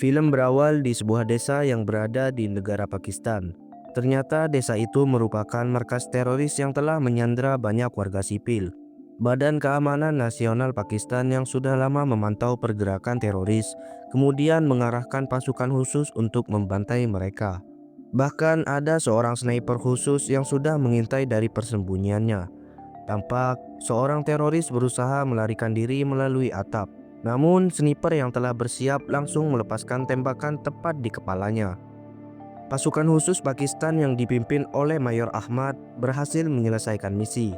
Film berawal di sebuah desa yang berada di negara Pakistan. Ternyata desa itu merupakan markas teroris yang telah menyandera banyak warga sipil. Badan Keamanan Nasional Pakistan yang sudah lama memantau pergerakan teroris, kemudian mengarahkan pasukan khusus untuk membantai mereka. Bahkan ada seorang sniper khusus yang sudah mengintai dari persembunyiannya. Tampak seorang teroris berusaha melarikan diri melalui atap. Namun, sniper yang telah bersiap langsung melepaskan tembakan tepat di kepalanya. Pasukan khusus Pakistan yang dipimpin oleh Mayor Ahmad berhasil menyelesaikan misi.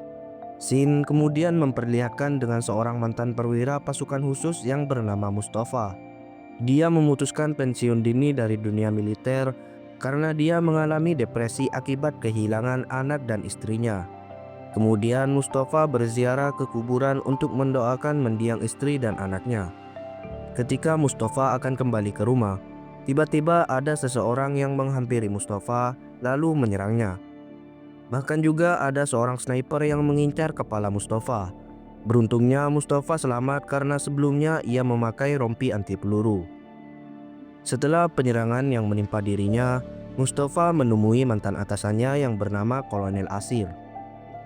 Scene kemudian memperlihatkan dengan seorang mantan perwira pasukan khusus yang bernama Mustafa. Dia memutuskan pensiun dini dari dunia militer karena dia mengalami depresi akibat kehilangan anak dan istrinya. Kemudian Mustafa berziarah ke kuburan untuk mendoakan mendiang istri dan anaknya. Ketika Mustafa akan kembali ke rumah, tiba-tiba ada seseorang yang menghampiri Mustafa lalu menyerangnya. Bahkan juga ada seorang sniper yang mengincar kepala Mustafa. Beruntungnya Mustafa selamat karena sebelumnya ia memakai rompi anti peluru. Setelah penyerangan yang menimpa dirinya, Mustafa menemui mantan atasannya yang bernama Kolonel Asir.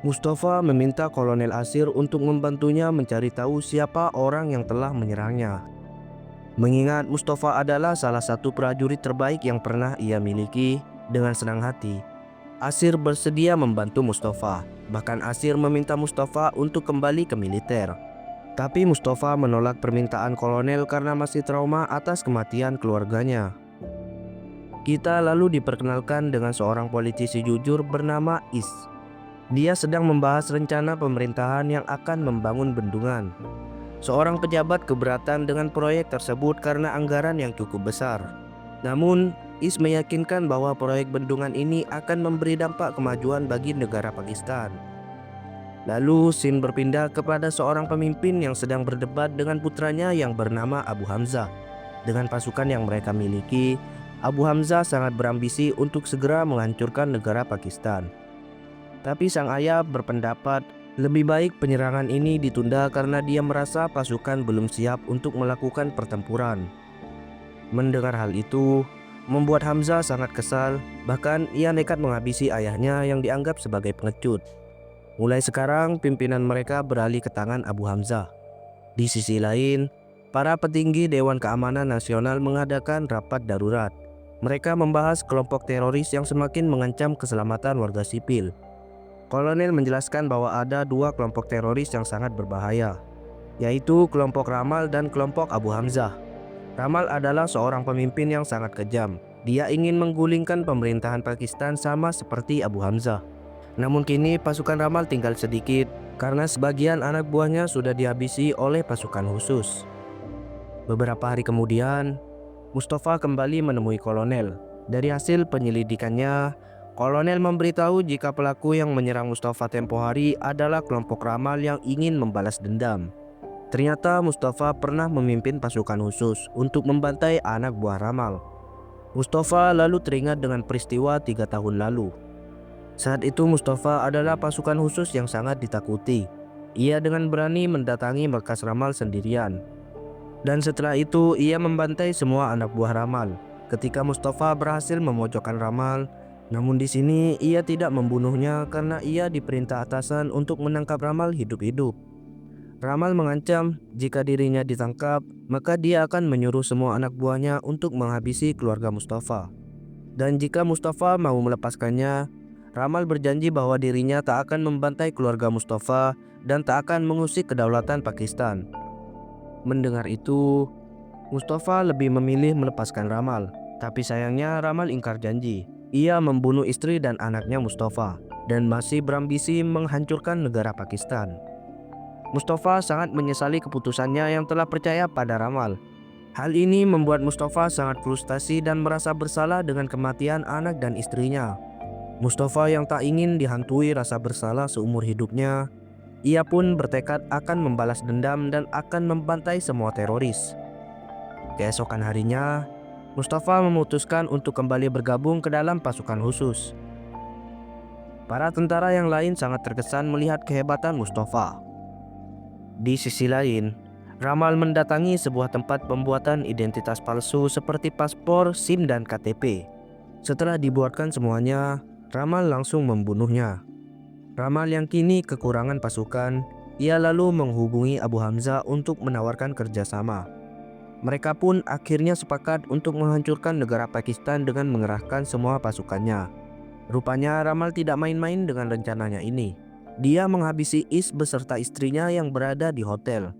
Mustafa meminta Kolonel Asir untuk membantunya mencari tahu siapa orang yang telah menyerangnya. Mengingat Mustafa adalah salah satu prajurit terbaik yang pernah ia miliki, dengan senang hati, Asir bersedia membantu Mustafa. Bahkan Asir meminta Mustafa untuk kembali ke militer. Tapi Mustafa menolak permintaan kolonel karena masih trauma atas kematian keluarganya. Kita lalu diperkenalkan dengan seorang politisi jujur bernama Is. Dia sedang membahas rencana pemerintahan yang akan membangun bendungan. Seorang pejabat keberatan dengan proyek tersebut karena anggaran yang cukup besar. Namun, Is meyakinkan bahwa proyek bendungan ini akan memberi dampak kemajuan bagi negara Pakistan. Lalu, scene berpindah kepada seorang pemimpin yang sedang berdebat dengan putranya yang bernama Abu Hamzah. Dengan pasukan yang mereka miliki, Abu Hamzah sangat berambisi untuk segera menghancurkan negara Pakistan. Tapi sang ayah berpendapat lebih baik penyerangan ini ditunda karena dia merasa pasukan belum siap untuk melakukan pertempuran. Mendengar hal itu, membuat Hamzah sangat kesal, bahkan ia nekat menghabisi ayahnya yang dianggap sebagai pengecut. Mulai sekarang, pimpinan mereka beralih ke tangan Abu Hamzah. Di sisi lain, para petinggi Dewan Keamanan Nasional mengadakan rapat darurat. Mereka membahas kelompok teroris yang semakin mengancam keselamatan warga sipil. Kolonel menjelaskan bahwa ada dua kelompok teroris yang sangat berbahaya, yaitu kelompok Ramal dan kelompok Abu Hamzah. Ramal adalah seorang pemimpin yang sangat kejam. Dia ingin menggulingkan pemerintahan Pakistan sama seperti Abu Hamzah. Namun kini pasukan Ramal tinggal sedikit karena sebagian anak buahnya sudah dihabisi oleh pasukan khusus. Beberapa hari kemudian, Mustafa kembali menemui kolonel. Dari hasil penyelidikannya, kolonel memberitahu jika pelaku yang menyerang Mustafa tempo hari adalah kelompok Ramal yang ingin membalas dendam. Ternyata Mustafa pernah memimpin pasukan khusus untuk membantai anak buah Ramal. Mustafa lalu teringat dengan peristiwa 3 tahun lalu. Saat itu Mustafa adalah pasukan khusus yang sangat ditakuti. Ia dengan berani mendatangi markas Ramal sendirian. Dan setelah itu ia membantai semua anak buah Ramal. Ketika Mustafa berhasil memojokkan Ramal, namun di sini ia tidak membunuhnya karena ia diperintah atasan untuk menangkap Ramal hidup-hidup. Ramal mengancam jika dirinya ditangkap, maka dia akan menyuruh semua anak buahnya untuk menghabisi keluarga Mustafa. Dan jika Mustafa mau melepaskannya, Ramal berjanji bahwa dirinya tak akan membantai keluarga Mustafa dan tak akan mengusik kedaulatan Pakistan. Mendengar itu, Mustafa lebih memilih melepaskan Ramal. Tapi sayangnya Ramal ingkar janji. Ia membunuh istri dan anaknya Mustafa dan masih berambisi menghancurkan negara Pakistan. Mustafa sangat menyesali keputusannya yang telah percaya pada Ramal. Hal ini membuat Mustafa sangat frustasi dan merasa bersalah dengan kematian anak dan istrinya. Mustafa yang tak ingin dihantui rasa bersalah seumur hidupnya, ia pun bertekad akan membalas dendam dan akan membantai semua teroris. Keesokan harinya, Mustafa memutuskan untuk kembali bergabung ke dalam pasukan khusus. Para tentara yang lain sangat terkesan melihat kehebatan Mustafa. Di sisi lain, Ramal mendatangi sebuah tempat pembuatan identitas palsu seperti paspor, SIM, dan KTP. Setelah dibuatkan semuanya, Ramal langsung membunuhnya. Ramal yang kini kekurangan pasukan, ia lalu menghubungi Abu Hamzah untuk menawarkan kerjasama. Mereka pun akhirnya sepakat untuk menghancurkan negara Pakistan dengan mengerahkan semua pasukannya. Rupanya Ramal tidak main-main dengan rencananya ini. Dia menghabisi Is beserta istrinya yang berada di hotel.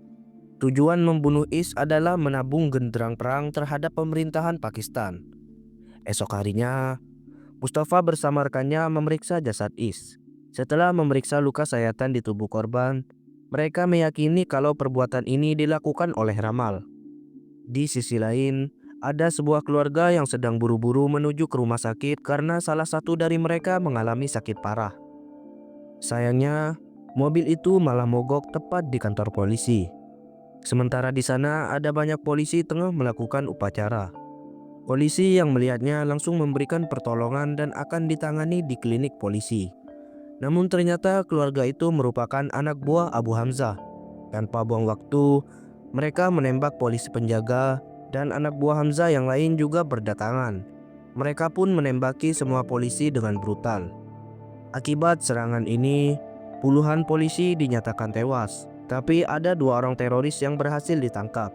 Tujuan membunuh Is adalah menabung genderang perang terhadap pemerintahan Pakistan. Esok harinya, Mustafa bersama rekannya memeriksa jasad Is. Setelah memeriksa luka sayatan di tubuh korban, mereka meyakini kalau perbuatan ini dilakukan oleh Ramal. Di sisi lain, ada sebuah keluarga yang sedang buru-buru menuju ke rumah sakit karena salah satu dari mereka mengalami sakit parah. Sayangnya, mobil itu malah mogok tepat di kantor polisi. Sementara di sana ada banyak polisi tengah melakukan upacara. Polisi yang melihatnya langsung memberikan pertolongan dan akan ditangani di klinik polisi. Namun ternyata keluarga itu merupakan anak buah Abu Hamzah. Tanpa buang waktu, mereka menembak polisi penjaga dan anak buah Hamzah yang lain juga berdatangan. Mereka pun menembaki semua polisi dengan brutal. Akibat serangan ini, puluhan polisi dinyatakan tewas. Tapi ada 2 orang teroris yang berhasil ditangkap.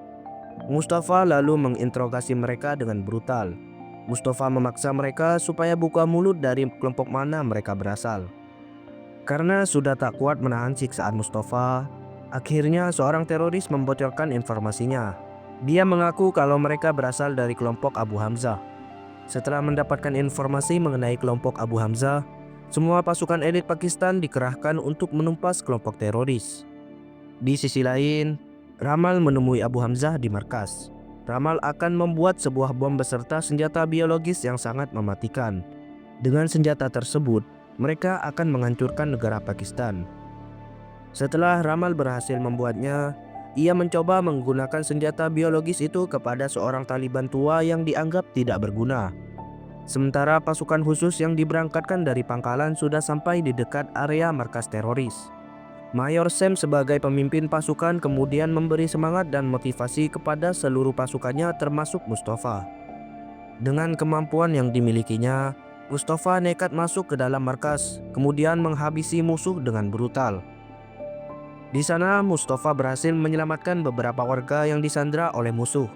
Mustafa lalu menginterogasi mereka dengan brutal. Mustafa memaksa mereka supaya buka mulut dari kelompok mana mereka berasal. Karena sudah tak kuat menahan siksaan Mustafa, akhirnya seorang teroris membocorkan informasinya. Dia mengaku kalau mereka berasal dari kelompok Abu Hamzah. Setelah mendapatkan informasi mengenai kelompok Abu Hamzah, semua pasukan elit Pakistan dikerahkan untuk menumpas kelompok teroris. Di sisi lain, Ramal menemui Abu Hamzah di markas. Ramal akan membuat sebuah bom beserta senjata biologis yang sangat mematikan. Dengan senjata tersebut, mereka akan menghancurkan negara Pakistan. Setelah Ramal berhasil membuatnya, ia mencoba menggunakan senjata biologis itu kepada seorang Taliban tua yang dianggap tidak berguna. Sementara pasukan khusus yang diberangkatkan dari pangkalan sudah sampai di dekat area markas teroris. Mayor Sam sebagai pemimpin pasukan kemudian memberi semangat dan motivasi kepada seluruh pasukannya termasuk Mustafa. Dengan kemampuan yang dimilikinya, Mustafa nekat masuk ke dalam markas, kemudian menghabisi musuh dengan brutal. Di sana Mustafa berhasil menyelamatkan beberapa warga yang disandra oleh musuh.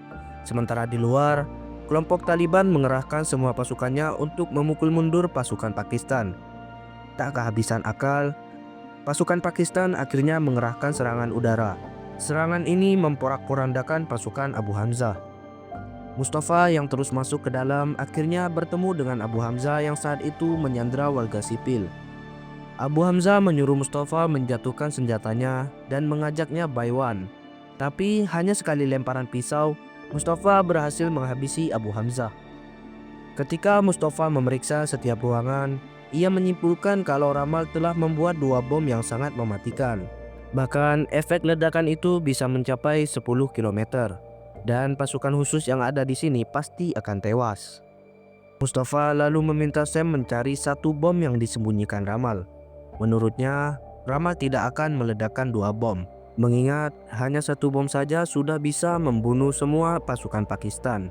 Sementara di luar, kelompok Taliban mengerahkan semua pasukannya untuk memukul mundur pasukan Pakistan. Tak kehabisan akal, pasukan Pakistan akhirnya mengerahkan serangan udara. Serangan ini memporak-porandakan pasukan Abu Hamzah. Mustafa yang terus masuk ke dalam akhirnya bertemu dengan Abu Hamzah yang saat itu menyandra warga sipil. Abu Hamzah menyuruh Mustafa menjatuhkan senjatanya dan mengajaknya baiwan. Tapi hanya sekali lemparan pisau, Mustafa berhasil menghabisi Abu Hamzah. Ketika Mustafa memeriksa setiap ruangan, ia menyimpulkan kalau Ramal telah membuat 2 bom yang sangat mematikan. Bahkan efek ledakan itu bisa mencapai 10 km. Dan pasukan khusus yang ada di sini pasti akan tewas. Mustafa lalu meminta Sam mencari 1 bom yang disembunyikan Ramal. Menurutnya, Ramal tidak akan meledakkan 2 bom. Mengingat hanya 1 bom saja sudah bisa membunuh semua pasukan Pakistan.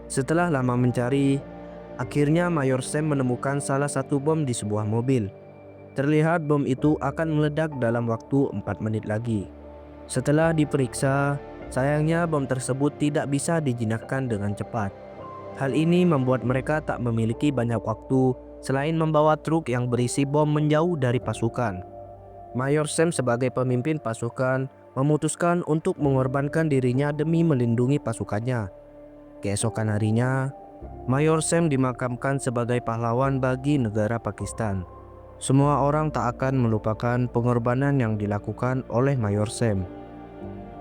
Setelah lama mencari, akhirnya Mayor Sam menemukan salah satu bom di sebuah mobil. Terlihat bom itu akan meledak dalam waktu 4 menit lagi. Setelah diperiksa, sayangnya bom tersebut tidak bisa dijinakkan dengan cepat. Hal ini membuat mereka tak memiliki banyak waktu selain membawa truk yang berisi bom menjauh dari pasukan. Mayor Sam sebagai pemimpin pasukan memutuskan untuk mengorbankan dirinya demi melindungi pasukannya. Keesokan harinya, Mayor Sam dimakamkan sebagai pahlawan bagi negara Pakistan. Semua orang tak akan melupakan pengorbanan yang dilakukan oleh Mayor Sam.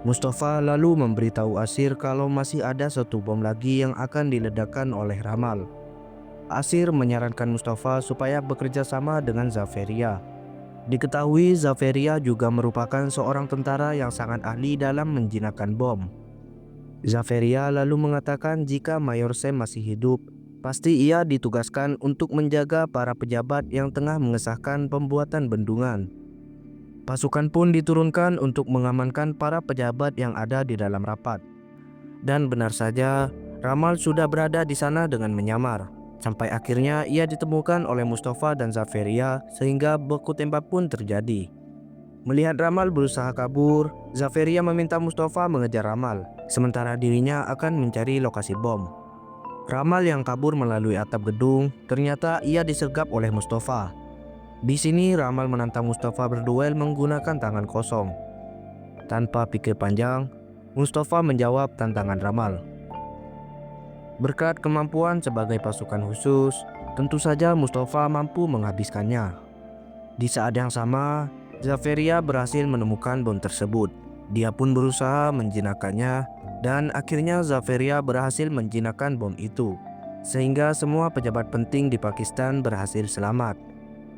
Mustafa lalu memberitahu Asir kalau masih ada 1 bom lagi yang akan diledakkan oleh Ramal. Asir menyarankan Mustafa supaya bekerja sama dengan Zaferia. Diketahui Zaferia juga merupakan seorang tentara yang sangat ahli dalam menjinakkan bom. Zaferia lalu mengatakan jika Mayor Sam masih hidup, pasti ia ditugaskan untuk menjaga para pejabat yang tengah mengesahkan pembuatan bendungan. Pasukan pun diturunkan untuk mengamankan para pejabat yang ada di dalam rapat. Dan benar saja, Ramal sudah berada di sana dengan menyamar. Sampai akhirnya ia ditemukan oleh Mustafa dan Zaferia sehingga baku tembak pun terjadi. Melihat Ramal berusaha kabur, Zaferia meminta Mustafa mengejar Ramal, sementara dirinya akan mencari lokasi bom. Ramal yang kabur melalui atap gedung, ternyata ia disergap oleh Mustafa. Di sini Ramal menantang Mustafa berduel menggunakan tangan kosong. Tanpa pikir panjang, Mustafa menjawab tantangan Ramal. Berkat kemampuan sebagai pasukan khusus, tentu saja Mustafa mampu menghabiskannya. Di saat yang sama, Zaferia berhasil menemukan bom tersebut. Dia pun berusaha menjinakkannya dan akhirnya Zaferia berhasil menjinakkan bom itu, sehingga semua pejabat penting di Pakistan berhasil selamat.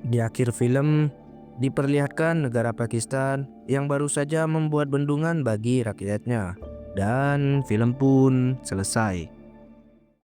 Di akhir film, diperlihatkan negara Pakistan yang baru saja membuat bendungan bagi rakyatnya, dan film pun selesai.